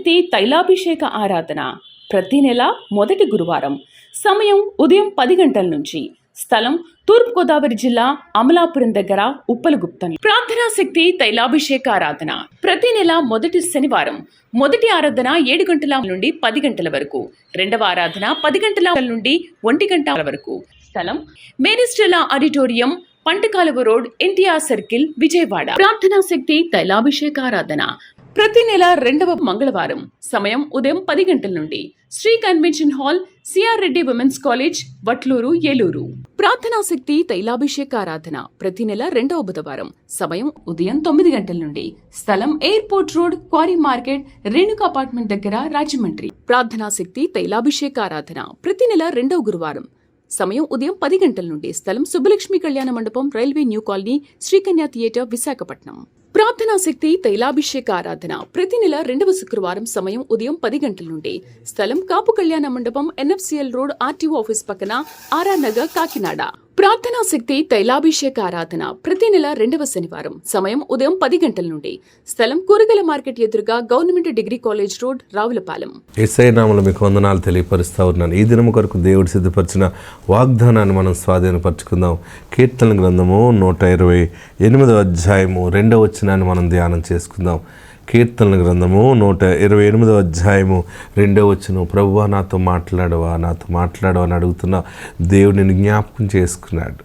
శక్తి తైలాభిషేక ఆరాధన ప్రతి నెల మొదటి గురువారం. సమయం ఉదయం 10 గంటల నుంచి. స్థలం తూర్పుగోదావరి జిల్లా అమలాపురం దగ్గర ఉప్పలగుప్తం. ప్రార్థనా శక్తి తైలాభిషేక ఆరాధన ప్రతి నెల మొదటి శనివారం. మొదటి ఆరాధన 7 గంటల నుండి 10 గంటల వరకు. రెండవ ఆరాధన 10 గంటల నుండి 1 గంట వరకు. స్థలం Maris Stella auditorium, పంటకాలువ road, NTR circle, Vijayawada. ప్రార్థనా శక్తి తైలాభిషేక ఆరాధన ప్రతి నెల రెండవ మంగళవారం. సమయం ఉదయం 10 గంటల నుండి. Shri convention hall, CR Reddy women's college, Vatluru, Eluru. ప్రార్థనా శక్తి తైలాభిషేక ఆరాధన ప్రతి నెల రెండవ బుధవారం. సమయం ఉదయం 9 గంటల నుండి. స్థలం airport road, quarry market, Renuka apartment దగ్గర, రాజమండ్రి. ప్రార్థనా శక్తి తైలాభిషేక ఆరాధన ప్రతి నెల రెండవ గురువారం. సమయం ఉదయం 10 గంటల నుండి. స్థలం సుబ్బలక్ష్మి కళ్యాణ మండపం, railway new colony, Sri Kanya theatre, Visakhapatnam. ప్రార్థనా శక్తి తైలాభిషేక ఆరాధన ప్రతి నెల రెండవ శుక్రవారం. సమయం ఉదయం 10 గంటల నుండి. స్థలం కాపు కళ్యాణ మండపం, ఎన్ఎఫ్సిఎల్ రోడ్, ఆర్టీఓ ఆఫీస్ పక్కన, ఆర్ఆర్ నగర్, కాకినాడ. ప్రార్థనా శక్తి తైలాభిషేక ఆరాధన ప్రతి నెల రెండవ శనివారం. సమయం ఉదయం 10 గంటల నుండి. స్థలం కూరగాయల మార్కెట్ ఎదురుగా, government degree college road, Ravulapalem. Yesayya నామములో మీకు వందనాలు తెలియపరుస్తా ఉన్నాను. ఈ దినము కొరకు దేవుడు సిద్ధపరిచిన వాగ్దానాన్ని మనం స్వాధీనపరచుకుందాం. కీర్తన గ్రంథము 128వ అధ్యాయము 2వ వచనాన్ని మనం ధ్యానం చేసుకుందాం. కీర్తనల గ్రంథము 128వ అధ్యాయము 2వ వచనం. ప్రభువా నాతో మాట్లాడవా అని అడుగుతున్నా. దేవుడిని జ్ఞాపకం చేసుకున్నాడు.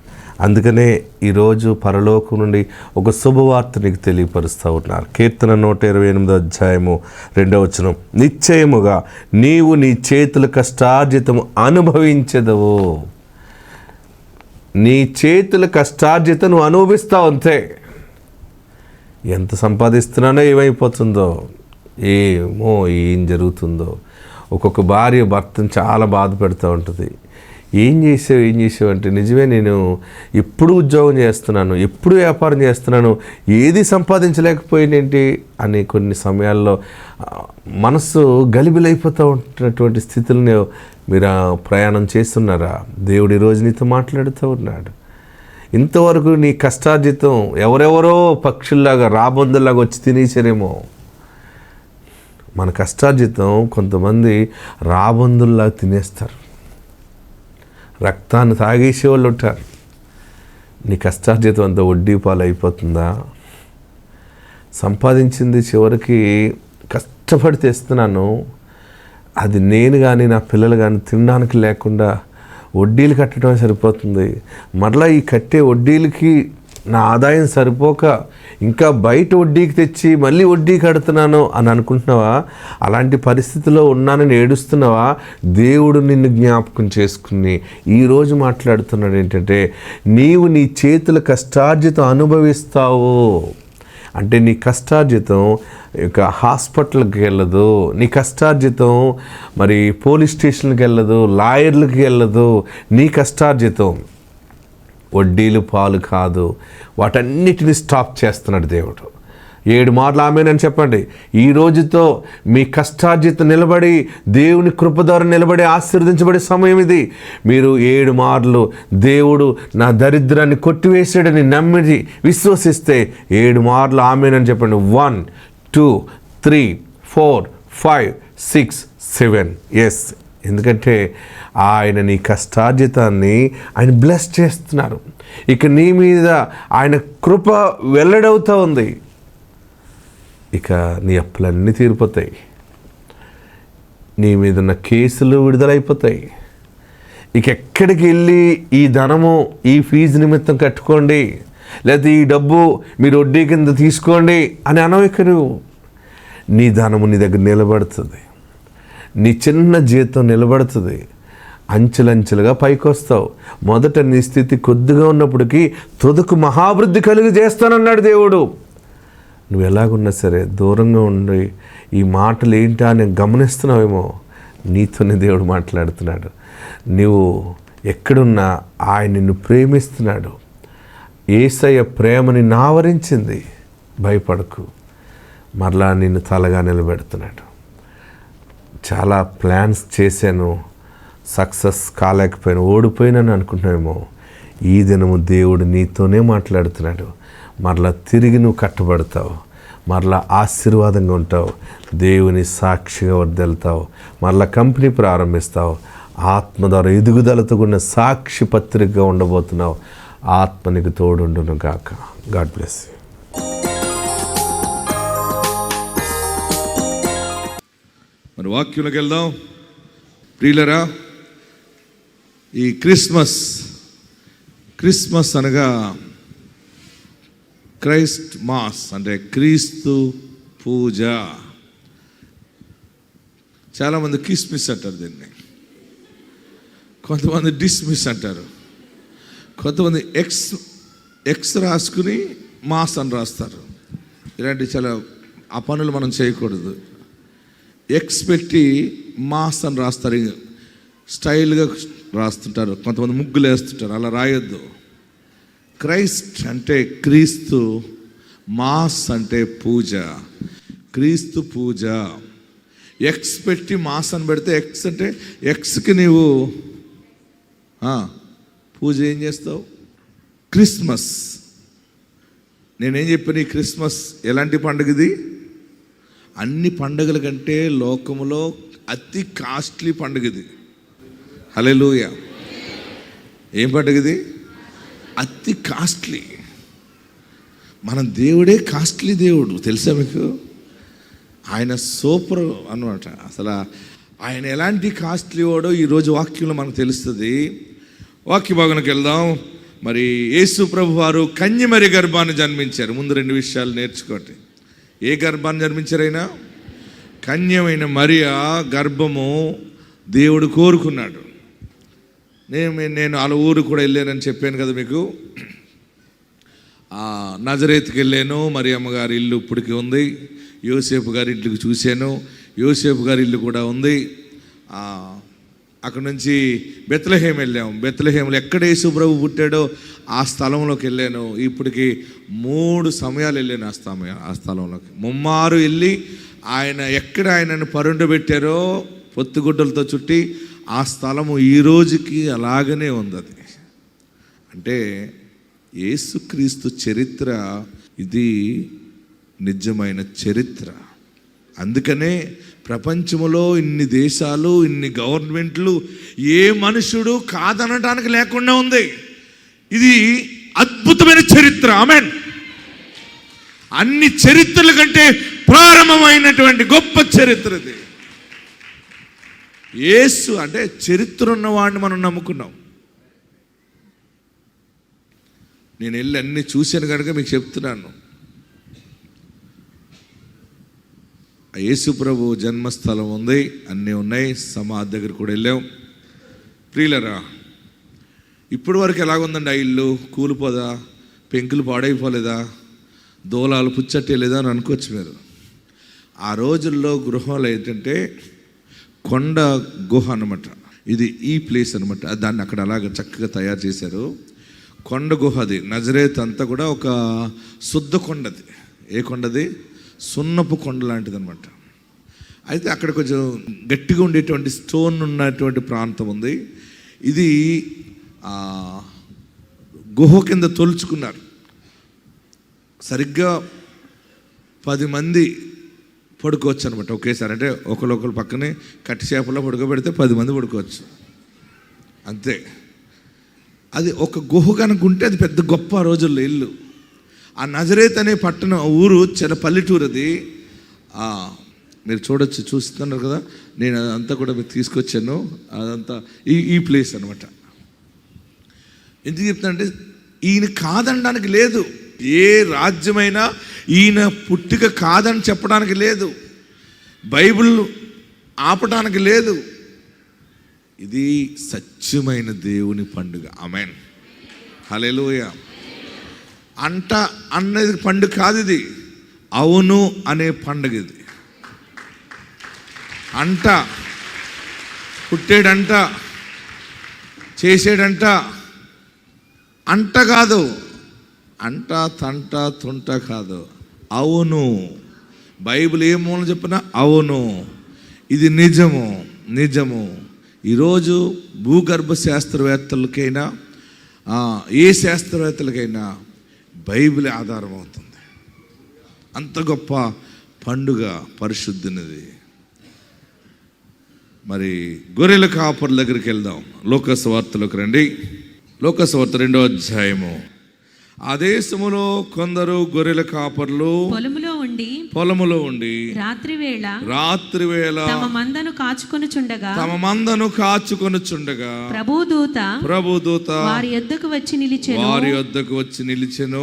అందుకనే ఈరోజు పరలోకం నుండి ఒక శుభవార్త నీకు తెలియపరుస్తూ ఉన్నారు. కీర్తన 128వ అధ్యాయము 2వ వచనం. నిశ్చయముగా నీవు నీ చేతుల కష్టార్జితము అనుభవించదవు. నీ చేతుల కష్టార్జితం నువ్వు అనుభవిస్తావు అంతే. ఎంత సంపాదిస్తున్నానో ఏమైపోతుందో, ఏమో ఏం జరుగుతుందో. ఒక్కొక్క భార్య భర్తను చాలా బాధ పెడుతూ ఉంటుంది. ఏం చేసావు అంటే, నిజమే, నేను ఎప్పుడు ఉద్యోగం చేస్తున్నాను, ఎప్పుడు వ్యాపారం చేస్తున్నాను, ఏది సంపాదించలేకపోయినేంటి అని కొన్ని సమయాల్లో మనసు గలిబిలైపోతూ ఉంటున్నటువంటి స్థితులను మీరు ప్రయాణం చేస్తున్నారా? దేవుడు ఈరోజు నీతో మాట్లాడుతూ ఉన్నాడు. ఇంతవరకు నీ కష్టార్జితం ఎవరెవరో పక్షుల్లాగా, రాబందుల్లాగా వచ్చి తినేసారేమో. మన కష్టార్జితం కొంతమంది రాబందుల్లాగా తినేస్తారు, రక్తాన్ని తాగేసే వాళ్ళు ఉంటారు. నీ కష్టార్జితం అంతా వడ్డీ పాలు అయిపోతుందా? సంపాదించింది చివరికి కష్టపడి తెస్తున్నాను, అది నేను కానీ నా పిల్లలు కానీ తినడానికి లేకుండా వడ్డీలు కట్టడం సరిపోతుంది. మరలా ఈ కట్టే వడ్డీలకి నా ఆదాయం సరిపోక ఇంకా బయట వడ్డీకి తెచ్చి మళ్ళీ వడ్డీ కడుతున్నాను అని అనుకుంటున్నావా? అలాంటి పరిస్థితిలో ఉన్నానని ఏడుస్తున్నావా? దేవుడు నిన్ను జ్ఞాపకం చేసుకుని ఈరోజు మాట్లాడుతున్నాడు ఏంటంటే, నీవు నీ చేతుల కష్టార్జితం అనుభవిస్తావు. అంటే నీ కష్టార్జితం ఇక హాస్పిటల్కి వెళ్ళదు, నీ కష్టార్జితం మరి పోలీస్ స్టేషన్కి వెళ్ళదు, లాయర్లకి వెళ్ళదు. నీ కష్టార్జితం వడ్డీలు పాలు కాదు. వాటన్నిటిని స్టాప్ చేస్తున్నాడు దేవుడు. 7 మార్లు ఆమేనని చెప్పండి. ఈ రోజుతో మీ కష్టార్జితం నిలబడి, దేవుని కృప ద్వారా నిలబడి ఆశీర్వదించబడే సమయం ఇది. మీరు 7 మార్లు దేవుడు నా దరిద్రాన్ని కొట్టివేసాడని నమ్మి విశ్వసిస్తే 7 మార్లు ఆమేనని చెప్పండి. 1 2 3 4 5 6 7. ఎస్, ఎందుకంటే ఆయన నీ కష్టార్జితాన్ని ఆయన బ్లెస్ చేస్తున్నారు. ఇక నీ మీద ఆయన కృప వెల్లడవుతూ ఉంది. ఇక నీ అప్పులన్నీ తీరిపోతాయి, నీ మీద ఉన్న కేసులు విడుదలైపోతాయి. ఇక ఎక్కడికి వెళ్ళి ఈ ధనము ఈ ఫీజు నిమిత్తం కట్టుకోండి, లేదా ఈ డబ్బు మీరు వడ్డీ కింద తీసుకోండి అని అనవెక్కరు. నీ ధనము నీ దగ్గర నిలబడుతుంది, నీ చిన్న జీతం నిలబడుతుంది. అంచెలంచెలుగా పైకి వస్తావు. మొదట నీ స్థితి కొద్దిగా ఉన్నప్పటికీ తుదకు మహాభివృద్ధి కలుగు చేస్తానన్నాడు దేవుడు. నువ్వు ఎలాగున్నా సరే దూరంగా ఉండి ఈ మాటలు ఏంటా అని గమనిస్తున్నావేమో, నీతోనే దేవుడు మాట్లాడుతున్నాడు. నువ్వు ఎక్కడున్నా ఆయన నిన్ను ప్రేమిస్తున్నాడు. యేసయ్య ప్రేమ నిన్ను ఆవరించింది. భయపడకు, మరలా నిన్ను తలగా నిలబెడుతున్నాడు. చాలా ప్లాన్స్ చేశాను, సక్సెస్ కాలేకపోయాను, ఓడిపోయినాను అనుకుంటున్నావేమో. ఈ దినము దేవుడు నీతోనే మాట్లాడుతున్నాడు. మరలా తిరిగి నువ్వు కట్టబడతావు, మరలా ఆశీర్వాదంగా ఉంటావు, దేవుని సాక్షిగా వర్దెళ్తావు, మరలా కంపెనీ ప్రారంభిస్తావు, ఆత్మ ద్వారా ఎదుగుదలతో కూడిన సాక్షి పత్రికగా ఉండబోతున్నావు. ఆత్మ నీకు తోడుండును గాక. God bless you. మరి వాక్యంలోకి వెళ్దాం. ప్రియులరా, ఈ క్రిస్మస్ అనగా క్రైస్ట్ మాస్ అంటే క్రీస్తు పూజ. చాలామంది కిస్మిస్ అంటారు దీన్ని, కొంతమంది డిస్మిస్ అంటారు, కొంతమంది ఎక్స్ రాసుకుని మాస్ అని రాస్తారు. ఇలాంటి చాలా ఆ పనులు మనం చేయకూడదు. ఎక్స్ పెట్టి మాస్ అని రాస్తారు, స్టైల్గా రాస్తుంటారు, కొంతమంది ముగ్గులు వేస్తుంటారు. అలా రాయొద్దు. క్రైస్ట్ అంటే క్రీస్తు, మాస్ అంటే పూజ, క్రీస్తు పూజ. ఎక్స్ పెట్టి మాస్ అని పెడితే ఎక్స్ అంటే ఎక్స్కి నీవు పూజ ఏం చేస్తావు? క్రిస్మస్. నేనేం చెప్పాను? ఈ క్రిస్మస్ ఎలాంటి పండుగ ఇది? అన్ని పండుగల కంటే లోకములో అతి కాస్ట్లీ పండుగ ఇది. హల్లెలూయా. ఏం పండుగ ఇది? అతి కాస్ట్లీ. మన దేవుడే కాస్ట్లీ దేవుడు, తెలుసా మీకు? ఆయన సూపర్ అన్నమాట. అసలు ఆయన ఎలాంటి కాస్ట్లీ వాడో ఈరోజు వాక్యంలో మనకు తెలుస్తుంది. వాక్య భాగంలోకి వెళ్దాం. మరి యేసు ప్రభు వారు కన్యమరి గర్భాన్ని జన్మించారు. ముందు 2 విషయాలు నేర్చుకోండి. ఏ గర్భాన్ని జన్మించారైనా? కన్యమైన మరియా గర్భము దేవుడు కోరుకున్నాడు. నేను వాళ్ళ ఊరు కూడా వెళ్ళానని చెప్పాను కదా మీకు. నజరేతుకి వెళ్ళాను. మరి అమ్మగారి ఇల్లు ఇప్పటికి ఉంది. యోసేపు గారి ఇంటికి చూశాను. యోసేపు గారి ఇల్లు కూడా ఉంది. అక్కడ నుంచి బెత్లెహేం వెళ్ళాము. బెత్లెహేంలో ఎక్కడ యేసు ప్రభు పుట్టాడో ఆ స్థలంలోకి వెళ్ళాను. ఇప్పటికి 3 సమయాలు వెళ్ళాను ఆ స్థలంలోకి. ముమ్మారు వెళ్ళి ఎక్కడ ఆయనను పరుండబెట్టారో పొత్తుగుడ్డలతో చుట్టి ఆ స్థలము ఈ రోజుకి అలాగనే ఉంది. అది అంటే యేసుక్రీస్తు చరిత్ర ఇది నిజమైన చరిత్ర. అందుకనే ప్రపంచంలో ఇన్ని దేశాలు, ఇన్ని గవర్నమెంట్లు, ఏ మనుషుడు కాదనడానికి లేకుండా ఉంది. ఇది అద్భుతమైన చరిత్ర. ఆమేన్. అన్ని చరిత్రల కంటే ప్రారంభమైనటువంటి గొప్ప చరిత్ర ఇది. యేసు అంటే చరిత్ర ఉన్నవాడిని మనం నమ్ముకున్నాం. నేను వెళ్ళి అన్ని చూశాను కనుక మీకు చెప్తున్నాను. యేసు ప్రభు జన్మస్థలం ఉంది, అన్నీ ఉన్నాయి. సమాధి దగ్గర కూడా వెళ్ళాం. ప్రియులరా, ఇప్పటి వరకు ఎలాగుందండి? ఆ ఇల్లు కూలిపోదా? పెంకులు పాడైపోలేదా? దూలాలు పుచ్చట్టేలేదా అని అనుకోవచ్చు మీరు. ఆ రోజుల్లో గృహాలు ఏంటంటే కొండ గుహ అనమాట. ఇది ఈ ప్లేస్ అనమాట. దాన్ని అక్కడ అలాగ చక్కగా తయారు చేశారు. కొండ గుహ అది. నజరేత్ అంతా కూడా ఒక శుద్ధ కొండది. ఏ కొండది? సున్నపు కొండ లాంటిది అనమాట. అయితే అక్కడ కొంచెం గట్టిగా ఉండేటువంటి స్టోన్ ఉన్నటువంటి ప్రాంతం ఉంది. ఇది గుహ కింద తొలుచుకున్నారు. సరిగ్గా 10 మంది పడుకోవచ్చు అనమాట ఒకేసారి. అంటే ఒకరు పక్కనే కట్టి చేపల్లో పడుకోబెడితే 10 మంది పడుకోవచ్చు అంతే. అది ఒక గుహ కనుకుంటే అది పెద్ద గొప్ప రోజుల్లో ఇల్లు. ఆ నజరేత్ అనే పట్టణం ఊరు చాలా పల్లెటూరు. అది మీరు చూస్తున్నారు కదా. నేను అదంతా కూడా మీకు తీసుకొచ్చాను. అదంతా ఈ ప్లేస్ అనమాట. ఎందుకు చెప్తానంటే ఈయన కాదనడానికి లేదు. ఏ రాజ్యమైనా ఈయన పుట్టుక కాదని చెప్పడానికి లేదు. బైబిల్ ఆపడానికి లేదు. ఇది సత్యమైన దేవుని పండుగ. ఆమేన్. హల్లెలూయా. అన్నది పండుగ కాదు ఇది. అవును అనే పండుగ ఇది. పుట్టాడంట, చేసాడంట, కాదు. తంట తుంట కాదు. అవును. బైబిల్ ఏ మూలం చెప్పినా అవును, ఇది నిజము. ఈరోజు భూగర్భ శాస్త్రవేత్తలకైనా ఏ శాస్త్రవేత్తలకైనా బైబిల్ ఆధారం అవుతుంది. అంత గొప్ప పండుగ పరిశుద్ధినిది. మరి గొర్రెల కాపర్ల దగ్గరికి వెళ్దాం. లోకాసు వార్తలోకి రండి. లోకాసు వార్త 2వ అధ్యాయము. ఆ దేశములో కొందరు గొర్రెల కాపర్లు పొలములో ఉండి రాత్రివేళ తమ మందను కాచుకొనుచుండగా ప్రభుదూత వారి యొద్దకు వచ్చి నిలిచెను.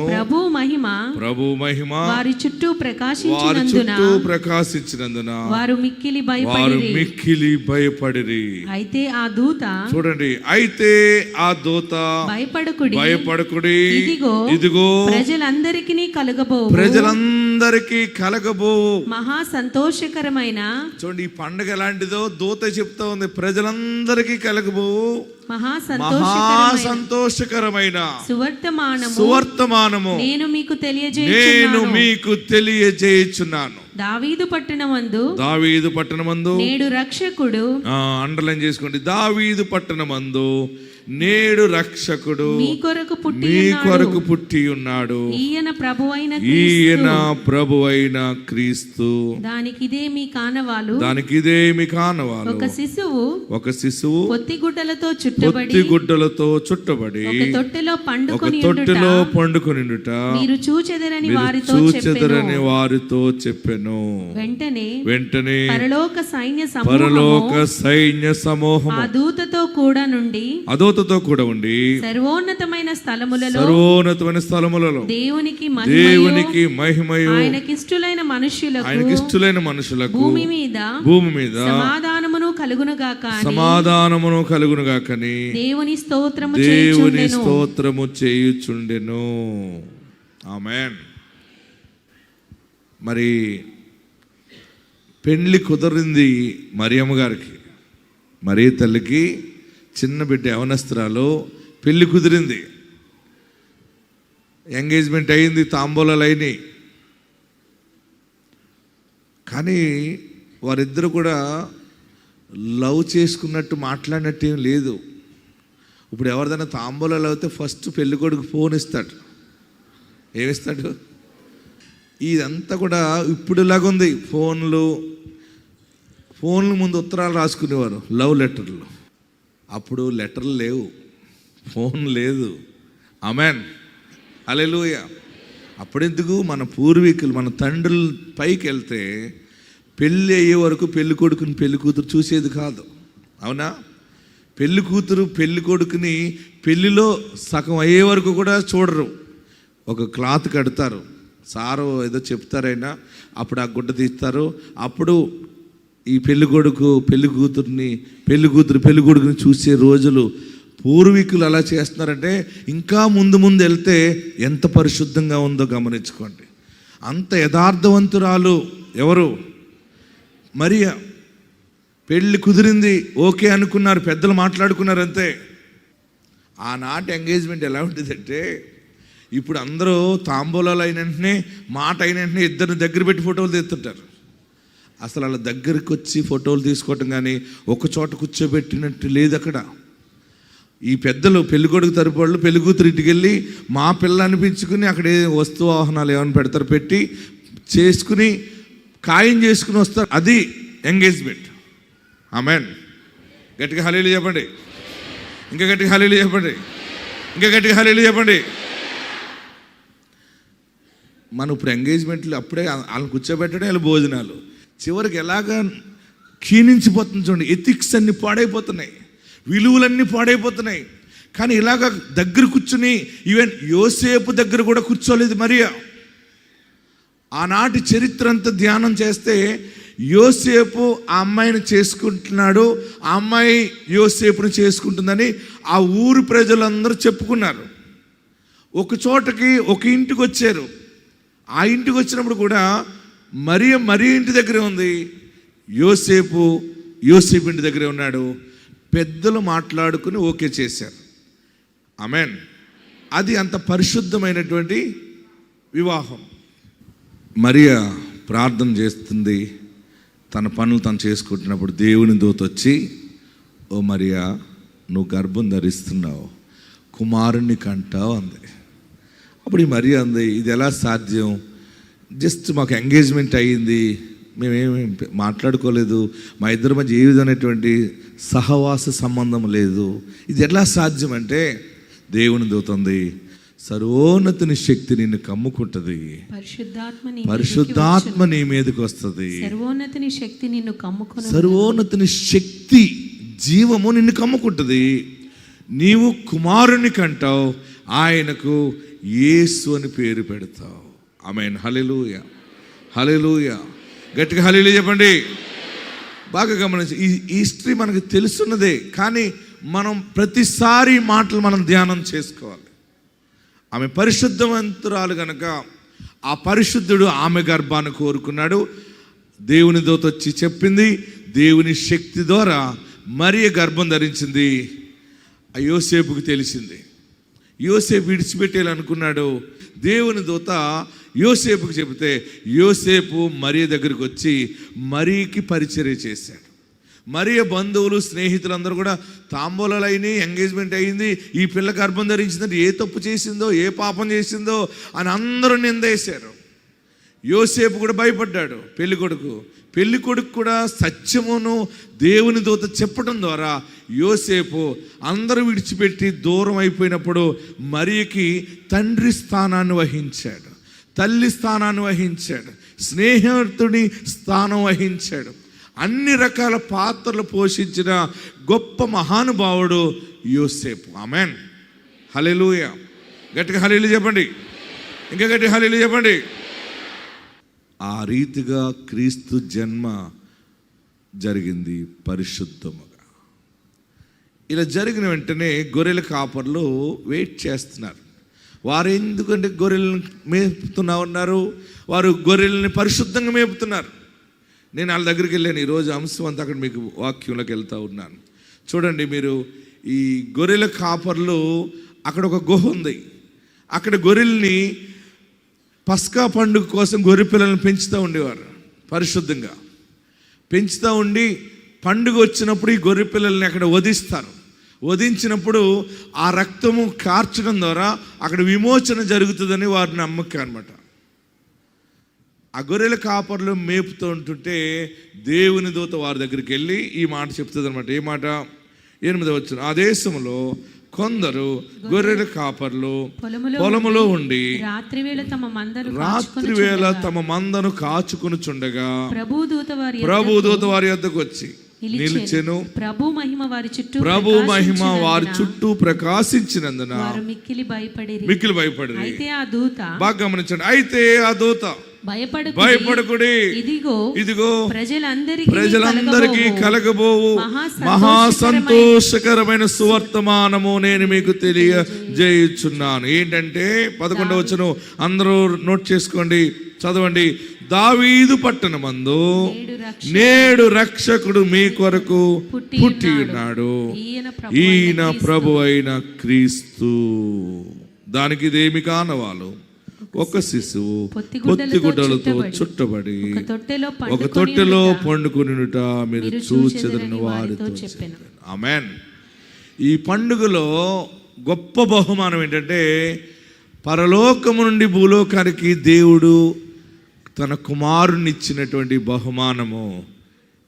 ప్రభు మహిమ వారి చుట్టూ ప్రకాశించినందున వారు మిక్కిలి భయపడిరి. అయితే ఆ దూత భయపడకుడి, ఇదిగో ప్రజలందరికీ కలగబో మహా సంతోషకరమైన. చూడండి, ఈ పండుగ ఎలాంటిదో దూత చెప్తా ఉంది. ప్రజలందరికీ కలగబో మహా సంతోషకరమైన సువర్తమానము నేను మీకు తెలియజేయుచున్నాను. దావీదు పట్టణమందు నేడు రక్షకుడు, అండర్లైన్ చేసుకోండి, దావీదు పట్టణమందు నేడు రక్షకుడు మీ కొరకు పుట్టి ఉన్నాడు. ఈయన ప్రభువైన క్రీస్తు. దానికిదే మీ కానవాలు. ఒక శిశువు పొత్తిగుడ్డలతో చుట్టబడి ఒక తొట్టెలో పండుకొనిండుట మీరు చూచెదరని వారితో చెప్పెను. వెంటనే పరలోక సైన్య సమూహం ఆ దూతతో కూడా ఉండి సర్వోన్నతమైన స్థలములలో దేవునికి మహిమయు ఆయనకిష్టులైన మనుషులకు భూమి మీద సమాధానమును కలుగునుగాకని దేవుని స్తోత్రము చేయుచుండెను. ఆమేన్. మరి పెండ్లి కుదిరింది మరియమ్మ గారికి. మరియ తల్లికి చిన్న బిడ్డ యవనస్త్రాలు, పెళ్లి కుదిరింది, ఎంగేజ్మెంట్ అయింది, తాంబూలాలు అయినాయి. కానీ వారిద్దరు కూడా లవ్ చేసుకున్నట్టు మాట్లాడినట్టు ఏం లేదు. ఇప్పుడు ఎవరిదైనా తాంబూలాలు అయితే ఫస్ట్ పెళ్లి కొడుకు ఫోన్ ఇస్తాడు. ఏమిస్తాడు? ఇదంతా కూడా ఇప్పుడులాగా ఉంది. ఫోన్లు ముందు ఉత్తరాలు రాసుకునేవారు, లవ్ లెటర్లు. అప్పుడు లెటర్లు లేవు, ఫోన్ లేదు. ఆమేన్, హల్లెలూయా. అప్పుడెందుకు? మన పూర్వీకులు, మన తండ్రుల పైకి వెళ్తే పెళ్ళి అయ్యే వరకు పెళ్లి కొడుకుని పెళ్లి కూతురు చూసేది కాదు. అవునా? పెళ్లి కూతురు పెళ్లి కొడుకుని పెళ్లిలో సగం అయ్యే వరకు కూడా చూడరు. ఒక క్లాత్ కడతారు, సారు ఏదో చెప్తారైనా, అప్పుడు ఆ గుడ్డ తీస్తారు. అప్పుడు ఈ పెళ్లి కొడుకు పెళ్లి కొడుకుని చూసే రోజులు. పూర్వీకులు అలా చేస్తున్నారంటే ఇంకా ముందు వెళ్తే ఎంత పరిశుద్ధంగా ఉందో గమనించుకోండి. అంత యథార్థవంతురాలు ఎవరు? మరియ. పెళ్ళి కుదిరింది, ఓకే అనుకున్నారు, పెద్దలు మాట్లాడుకున్నారు, అంతే. ఆనాటి ఎంగేజ్మెంట్ ఎలా ఉంటుందంటే, ఇప్పుడు అందరూ తాంబూలాలు అయిన వెంటనే, మాట అయిన వెంటనే ఇద్దరిని దగ్గర పెట్టి ఫోటోలు తీస్తుంటారు. అసలు వాళ్ళ దగ్గరికి వచ్చి ఫోటోలు తీసుకోవటం కానీ ఒక చోట కూర్చోబెట్టినట్టు లేదు అక్కడ. ఈ పెద్దలు పెళ్ళికొడుకు తరపు వాళ్ళు పెళ్లి కూతురు ఇంటికి వెళ్ళి మా పిల్ల అనిపించుకుని అక్కడ వస్తు వాహనాలు ఏమైనా పెడతారు, పెట్టి చేసుకుని ఖాయం చేసుకుని వస్తారు. అది ఎంగేజ్మెంట్. ఆమేన్. గట్టిగా హల్లెలూయా చెప్పండి. ఇంకా గట్టిగా హల్లెలూయా చెప్పండి. ఇంకా గట్టిగా హల్లెలూయా చెప్పండి. మనం ఇప్పుడు ఎంగేజ్మెంట్లు అప్పుడే వాళ్ళని కూర్చోబెట్టడం, వీళ్ళ భోజనాలు. చివరికి ఎలాగా క్షీణించిపోతుంది చూడండి. ఎథిక్స్ అన్ని పాడైపోతున్నాయి, విలువలన్నీ పాడైపోతున్నాయి. కానీ ఇలాగ దగ్గర కూర్చుని, ఈవెన్ యోసేపు దగ్గర కూడా కూర్చోలేదు మరియా. ఆనాటి చరిత్ర అంతా ధ్యానం చేస్తే యోసేపు ఆ అమ్మాయిని చేసుకుంటున్నాడు, ఆ అమ్మాయి యోసేపుని చేసుకుంటుందని ఆ ఊరు ప్రజలందరూ చెప్పుకున్నారు. ఒక చోటకి ఒక ఇంటికి వచ్చారు. ఆ ఇంటికి వచ్చినప్పుడు కూడా మరి ఇంటి దగ్గరే ఉంది, యోసేపు ఇంటి దగ్గరే ఉన్నాడు. పెద్దలు మాట్లాడుకుని ఓకే చేశారు. ఆమేన్. అది అంత పరిశుద్ధమైనటువంటి వివాహం. మరియా ప్రార్థన చేస్తుంది, తన పనులు తను చేసుకుంటున్నప్పుడు దేవుని దూత వచ్చి, ఓ మరియా, నువ్వు గర్భం ధరిస్తున్నావు, కుమారుణ్ణి కంటావు అంది. అప్పుడు ఈ మరియా అంది, ఇది ఎలా సాధ్యం? జస్ట్ మాకు ఎంగేజ్మెంట్ అయ్యింది, మేమేమి మాట్లాడుకోలేదు, మా ఇద్దరి మధ్య ఏ విధమైనటువంటి సహవాస సంబంధం లేదు. ఇది ఎట్లా సాధ్యం అంటే దేవుని దూతుంది, సర్వోన్నతుని శక్తి నిన్ను కమ్ముకుంటది, పరిశుద్ధాత్మ నీ మీదకి వస్తుంది, సర్వోన్నతుని శక్తి నిన్ను కమ్ముకుని, సర్వోన్నతుని శక్తి జీవము నిన్ను కమ్ముకుంటుంది. నీవు కుమారుని కంటావు, ఆయనకు యేసు అని పేరు పెడతావు. ఆమేన్. హల్లెలూయా, హల్లెలూయా. గట్టిగా హల్లెలూయా చెప్పండి. బాగా గమనించి, ఈ హిస్టరీ మనకు తెలుసున్నదే, కానీ మనం ప్రతిసారి మాటలు మనం ధ్యానం చేసుకోవాలి. ఆమె పరిశుద్ధవంతురాలు కనుక ఆ పరిశుద్ధుడు ఆమె గర్భాన్ని కోరుకున్నాడు. దేవుని దూత వచ్చి చెప్పింది, దేవుని శక్తి ద్వారా మరియ గర్భం ధరించింది. ఆ యోసేపుకు తెలిసింది. యోసేపు విడిచిపెట్టేయాలనుకున్నాడు. దేవుని దూత యోసేపుకు చెబితే యోసేపు మరియ దగ్గరికి వచ్చి మరియకి పరిచర్య చేశాడు. మరియ బంధువులు స్నేహితులందరూ కూడా తాంబూలాలు అయినాయి, ఎంగేజ్మెంట్ అయింది, ఈ పిల్ల గర్భం ధరించిందంటే ఏ తప్పు చేసిందో, ఏ పాపం చేసిందో అని అందరూ నిందేశారు. యోసేపు కూడా భయపడ్డాడు. పెళ్లి కొడుకు కూడా సత్యమును దేవుని దూత చెప్పడం ద్వారా యోసేపు అందరూ విడిచిపెట్టి దూరం అయిపోయినప్పుడు మరియకి తండ్రి స్థానాన్ని వహించాడు, తల్లి స్థానాన్ని వహించాడు, స్నేహితుడి స్థానం వహించాడు. అన్ని రకాల పాత్రలు పోషించిన గొప్ప మహానుభావుడు యోసేపు. ఆమేన్. హల్లెలూయా. గట్టిగా హల్లెలూయా చెప్పండి. ఇంకా గట్టిగా హల్లెలూయా చెప్పండి. ఆ రీతిగా క్రీస్తు జన్మ జరిగింది పరిశుద్ధముగా. ఇలా జరిగిన వెంటనే గొర్రెల కాపర్లు వెయిట్ చేస్తున్నారు. వారు ఎందుకంటే గొర్రెలను మేపుతున్నా ఉన్నారు, వారు గొర్రెల్ని పరిశుద్ధంగా మేపుతున్నారు. నేను వాళ్ళ దగ్గరికి వెళ్ళాను. ఈరోజు అంశం అంతా అక్కడ మీకు వాక్యంలోకి వెళ్తూ ఉన్నాను. చూడండి, మీరు ఈ గొర్రెల కాపర్లు అక్కడ ఒక గుహ ఉంది. అక్కడ గొర్రెల్ని పస్కా పండుగ కోసం గొర్రె పిల్లలను పెంచుతూ ఉండేవారు. పరిశుద్ధంగా పెంచుతూ ఉండి పండుగ వచ్చినప్పుడు ఈ గొర్రె పిల్లల్ని అక్కడ వధిస్తారు. వధించినప్పుడు ఆ రక్తము కార్చడం ద్వారా అక్కడ విమోచన జరుగుతుందని వారి నమ్మకం అనమాట. ఆ గొర్రెల కాపర్లు మేపుతూ ఉంటుంటే దేవుని దూత వారి దగ్గరికి వెళ్ళి ఈ మాట చెప్తుంది అనమాట. ఏ మాట? 8వ వచనం. ఆ దేశంలో కొందరు గొర్రెల కాపర్లు పొలములో ఉండి రాత్రివేళ తమ మందను కాచుకొనుచుండగా ప్రభుదూత వారి వద్దకు వచ్చి నిలిచెను. ప్రభు మహిమ వారి చుట్టూ ప్రకాశించినందున మిక్కిలి భయపడి. బాగా గమనించండి. అయితే ఆ దూత భయపడకుడి, ఇదిగో ప్రజలందరికీ కలగబోవు మహా సంతోషకరమైన సువర్తమానము నేను మీకు తెలియజేయుచున్నాను. ఏంటంటే 11వ వచనం, అందరూ నోట్ చేసుకోండి, చదవండి. దావీదు పట్టణమందు నేడు రక్షకుడు మీ కొరకు పుట్టి ఉన్నాడు, ఈయన ప్రభు అయిన క్రీస్తు. దానికి ఇదేమి కానవాలు, ఒక శిశువు పొత్తిగుడ్డలతో చుట్టబడి ఒక తొట్టెలో పండుకొనుట మీరు చూచెదరని వారితో చెప్పాను. ఆమేన్. ఈ పండుగలో గొప్ప బహుమానం ఏంటంటే, పరలోకము నుండి భూలోకానికి దేవుడు తన కుమారుని ఇచ్చినటువంటి బహుమానము,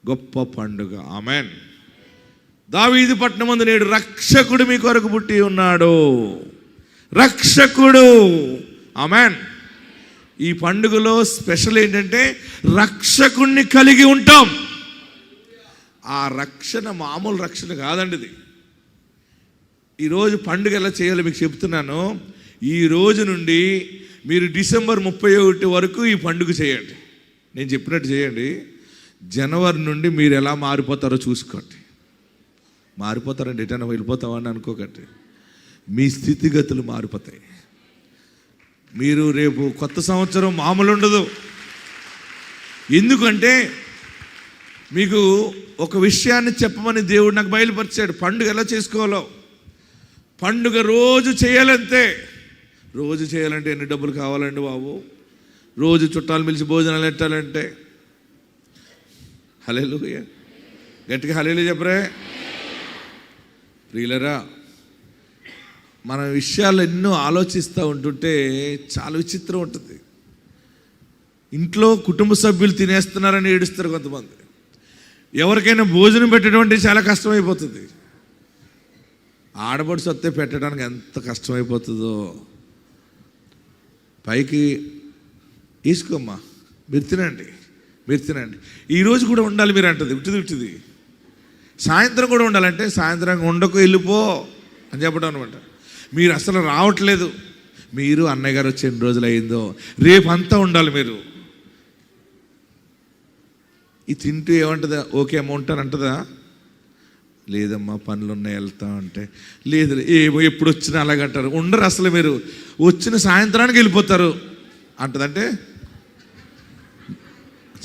గొప్ప పండుగ. ఆమేన్. దావీదు పట్టణమందు నేడు రక్షకుడు మీ కొరకు పుట్టి ఉన్నాడు. రక్షకుడు. ఆమేన్. ఈ పండుగలో స్పెషల్ ఏంటంటే రక్షకుణ్ణి కలిగి ఉంటాం. ఆ రక్షణ మామూలు రక్షణ కాదండి. ఇది ఈరోజు పండుగ ఎలా చేయాలో మీకు చెప్తున్నాను. ఈ రోజు నుండి మీరు డిసెంబర్ 31 వరకు ఈ పండుగ చేయండి. నేను చెప్పినట్టు చేయండి. జనవరి నుండి మీరు ఎలా మారిపోతారో చూసుకోండి. మారిపోతారండి, ఎటైనా వెళ్ళిపోతామని అనుకోకండి. మీ స్థితిగతులు మారిపోతాయి. మీరు రేపు కొత్త సంవత్సరం మామూలు ఉండదు. ఎందుకంటే మీకు ఒక విషయాన్ని చెప్పమని దేవుడు నాకు బయలుపరిచాడు. పండుగ ఎలా చేసుకోవాలో. పండుగ రోజు చేయాలంతే. రోజు చేయాలంటే ఎన్ని డబ్బులు కావాలండి బాబు? రోజు చుట్టాలు పిలిచి భోజనాలు పెట్టాలంటే. హల్లెలూయా. గట్టిగా హల్లెలూయా చెప్పరే ప్రియులరా. మన విషయాలు ఎన్నో ఆలోచిస్తూ ఉంటుంటే చాలా విచిత్రం ఉంటుంది. ఇంట్లో కుటుంబ సభ్యులు తినేస్తున్నారని ఏడుస్తారు కొంతమంది. ఎవరికైనా భోజనం పెట్టడం చాలా కష్టమైపోతుంది. ఆడబడి సొత్తే పెట్టడానికి ఎంత కష్టమైపోతుందో. పైకి వేసుకోమ్మా, మీరు తినండి, మీరు తినండి, ఈరోజు కూడా ఉండాలి మీరు అంటది. ఉట్టిది సాయంత్రం కూడా ఉండాలంటే సాయంత్రం ఉండకు, వెళ్ళిపో అని చెప్పడం అనమాట. మీరు అసలు రావట్లేదు, మీరు అన్నయ్య గారు వచ్చి ఎన్ని రోజులు అయిందో, రేపు అంతా ఉండాలి మీరు. ఇది తింటూ ఏమంటుందా, ఓకే అమ్మ ఉంటాను అంటదా? లేదమ్మా పనులు ఉన్నాయి వెళ్తా అంటే, లేదు ఏమో ఎప్పుడు వచ్చినా అలాగంటారు. ఉండరు అసలు, మీరు వచ్చిన సాయంత్రానికి వెళ్ళిపోతారు అంటదంటే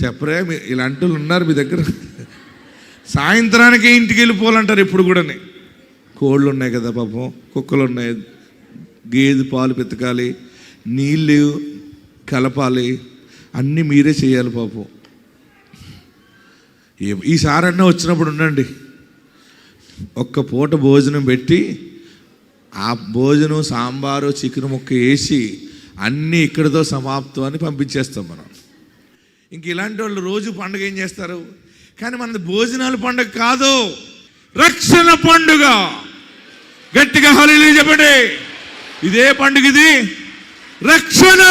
చెప్పరే. ఇలాంటి వాళ్ళు ఉన్నారు మీ దగ్గర. సాయంత్రానికి ఇంటికి వెళ్ళిపోవాలంటారు ఎప్పుడు కూడా. కోళ్ళు ఉన్నాయి కదా పాపం, కుక్కలు ఉన్నాయి, గేదె పాలు పెతకాలి, నీళ్ళు కలపాలి, అన్నీ మీరే చేయాలి పాపం. ఈసారన్నా వచ్చినప్పుడు ఉండండి, ఒక్క పూట భోజనం పెట్టి ఆ భోజనం సాంబారు చికెన్ ముక్క వేసి అన్నీ ఇక్కడితో సమాప్తం అని పంపించేస్తాం మనం. ఇంక ఇలాంటి వాళ్ళు రోజు పండుగ ఏం చేస్తారు? కానీ మనది భోజనాల పండుగ కాదు, రక్షణ పండుగ. గట్టిగా హల్లెలూయా చెప్పండి. ఇదే పండుగ, ఇది రక్షణ.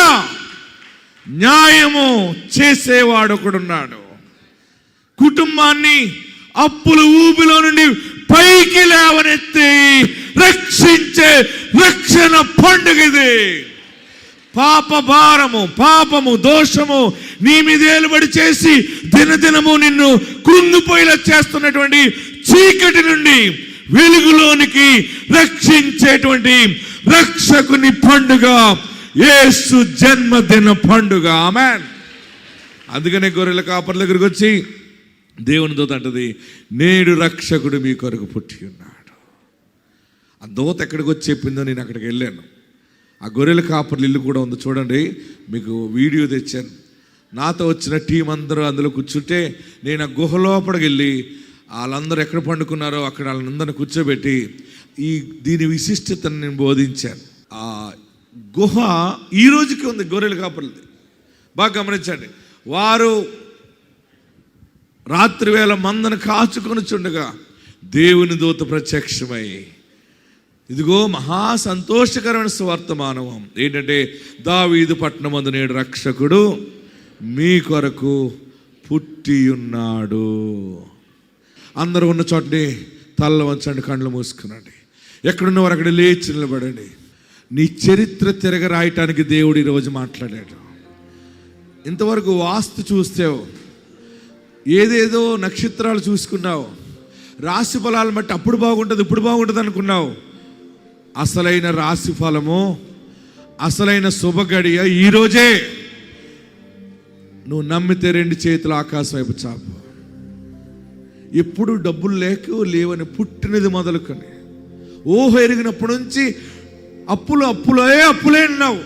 న్యాయము చేసేవాడు ఒకడున్నాడు. కుటుంబాన్ని అప్పుల ఊబిలో నుండి పైకి లేవనెత్తి రక్షించే రక్షణ పండుగ ఇది. పాప భారము, పాపము, దోషము నీ మీద ఏలుబడి చేసి దినదినము నిన్ను కృంగిపోయేలా చేస్తున్నటువంటి చీకటి నుండి వెలుగులోనికి రక్షించేటువంటి రక్షకుని పండుగ యేసు జన్మదిన పండుగ. ఆమేన్. అందుకనే గొర్రెల కాపర్ల దగ్గరికి వచ్చి దేవుని దూత అంటది, నేడు రక్షకుడు మీ కొరకు పుట్టి ఉన్నాడు. ఆ దూత ఎక్కడికి వచ్చి చెప్పిందో నేను అక్కడికి వెళ్ళాను. ఆ గొర్రెల కాపర్ల ఇల్లు కూడా ఉంది చూడండి, మీకు వీడియో తెచ్చాను. నాతో వచ్చిన టీం అందరూ అందులో కూర్చుంటే నేను ఆ గుహ లోపలికి వెళ్ళి వాళ్ళందరూ ఎక్కడ పండుకున్నారో అక్కడ వాళ్ళందరినీ కూర్చోబెట్టి దీని విశిష్టతను నేను బోధించాను. ఆ గుహ ఈ రోజుకి ఉంది గొర్రెల కాపర్లది. బాగా గమనించండి. వారు రాత్రి వేళ మందను కాచుకొని చుండగా దేవుని దూత ప్రత్యక్షమై, ఇదిగో మహా సంతోషకరమైన సువర్తమానం ఏంటంటే, దావీదు పట్టణమందు నేడు రక్షకుడు మీ కొరకు పుట్టి ఉన్నాడు. అందరూ ఉన్న చోటని తల్ల వంచండి, కళ్ళు మూసుకునండి, ఎక్కడున్నవారు అక్కడ లేచి నిలబడండి. నీ చరిత్ర తిరగరాయటానికి దేవుడు ఈరోజు మాట్లాడాడు. ఇంతవరకు వాస్తు చూస్తావు, ఏదేదో నక్షత్రాలు చూసుకున్నావు, రాశి ఫలాలను బట్టి అప్పుడు బాగుంటుంది ఇప్పుడు బాగుంటుంది అనుకున్నావు. అసలైన రాశి ఫలము, అసలైన శుభగడియ ఈరోజే. నువ్వు నమ్మితే రెండు చేతులు ఆకాశం వైపు చాపు. ఎప్పుడు డబ్బులు లేవని పుట్టినది మొదలుకొని ఊహ ఎరిగినప్పటి నుంచి అప్పులే ఉన్నావు.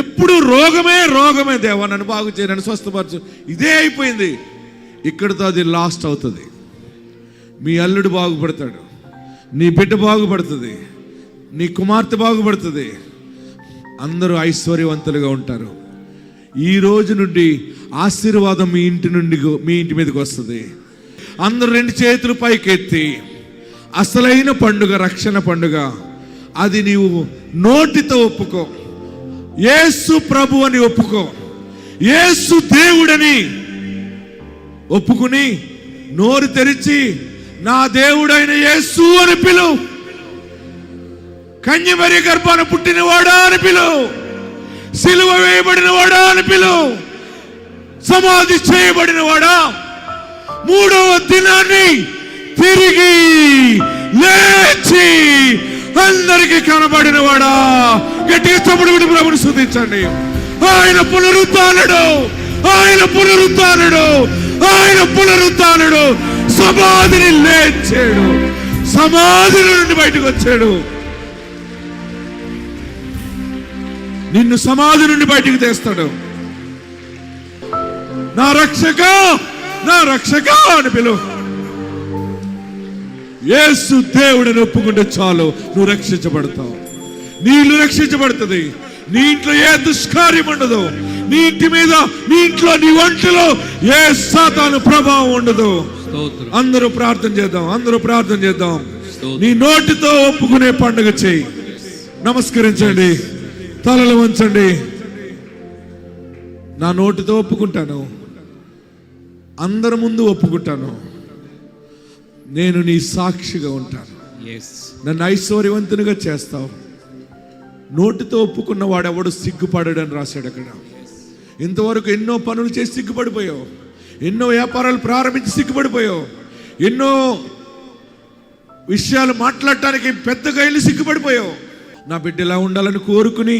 ఎప్పుడు రోగమే దేవా నన్ను బాగు చేయి, నన్ను స్వస్థపరచు, ఇదే అయిపోయింది. ఇక్కడితో అది లాస్ట్ అవుతుంది. మీ అల్లుడు బాగుపడతాడు, నీ బిడ్డ బాగుపడుతుంది, నీ కుమార్తె బాగుపడుతుంది, అందరూ ఐశ్వర్యవంతులుగా ఉంటారు. ఈ రోజు నుండి ఆశీర్వాదం మీ ఇంటి మీదకి వస్తుంది. అందరూ రెండు చేతులు పైకెత్తి అసలైన పండుగ, రక్షణ పండుగ, అది నీవు నోటితో ఒప్పుకో, యేసు ప్రభు అని ఒప్పుకో, యేసు దేవుడని ఒప్పుకుని నోరు తెరిచి నా దేవుడైన యేసు అని పిలు. కన్యమరి గర్భాన పుట్టినవాడా అని పిలు, సిలువ వేయబడినవాడా అని పిలు, సమాధి చేయబడినవాడా, మూడవ దినాన్ని తిరిగి లేచి అందరికి కనబడినవాడా. గట్టిగా చప్పుడు విడి ప్రభుని స్తుతించండి. ఆయన పునరుత్థానుడు, ఆయన పునరుత్థానుడు, ఆయన పునరుత్థానుడు. సమాధిని లేచాడు, సమాధి నుండి బయటకు వచ్చాడు. నిన్ను సమాధి నుండి బయటికి తెస్తాడు. నా రక్షక, నా రక్షక అని పిలువు. యేసు దేవుడిని ఒప్పుకుంటే చాలు, నువ్వు రక్షించబడతావు. నీ ఇల్లు రక్షించబడుతుంది, నీ ఇంట్లో ఏ దుష్కార్యం ఉండదు, నీ ఇంటి మీద, నీ ఇంట్లో, నీ ఒంటిలో ఏ సాతాను ప్రభావం ఉండదు. అందరూ ప్రార్థన చేద్దాం, అందరూ ప్రార్థన చేద్దాం. నీ నోటితో ఒప్పుకునే పండుగ చేయి. నమస్కరించండి, తలలు వంచండి. నా నోటితో ఒప్పుకుంటాను, అందరి ముందు ఒప్పుకుంటాను, నేను నీ సాక్షిగా ఉంటాను, నన్ను ఐశ్వర్యవంతునిగా చేస్తావు. నోటితో ఒప్పుకున్న వాడెవడు సిగ్గుపడడని రాశాడు అక్కడ. ఇంతవరకు ఎన్నో పనులు చేసి సిగ్గుపడిపోయావు, ఎన్నో వ్యాపారాలు ప్రారంభించి సిగ్గుపడిపోయావు, ఎన్నో విషయాలు మాట్లాడటానికి పెద్దగా వెళ్ళి సిగ్గుపడిపోయావు. నా బిడ్డ ఎలా ఉండాలని కోరుకుని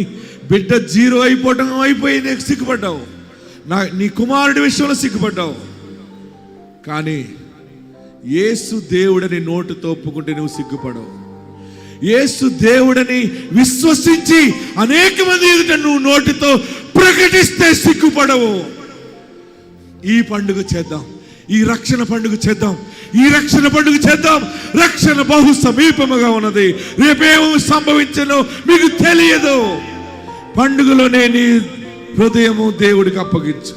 బిడ్డ జీరో అయిపోయి నీకు సిగ్గుపడ్డావు. నీ కుమారుడి విషయంలో సిగ్గుపడ్డావు. కానీ యేసు దేవుడని నోటితో ఒప్పుకుంటే నువ్వు సిగ్గుపడవు. యేసు దేవుడని విశ్వసించి అనేక మంది ఎదుట నువ్వు నోటితో ప్రకటిస్తే సిగ్గుపడవు. ఈ పండుగ చేద్దాం, ఈ రక్షణ పండుగ చేద్దాం, ఈ రక్షణ పండుగ చేద్దాం. రక్షణ బహు సమీపముగా ఉన్నది. రేపేమో సంభవించనో మీకు తెలియదు. పండుగలోనే నీ హృదయము దేవుడికి అప్పగించు.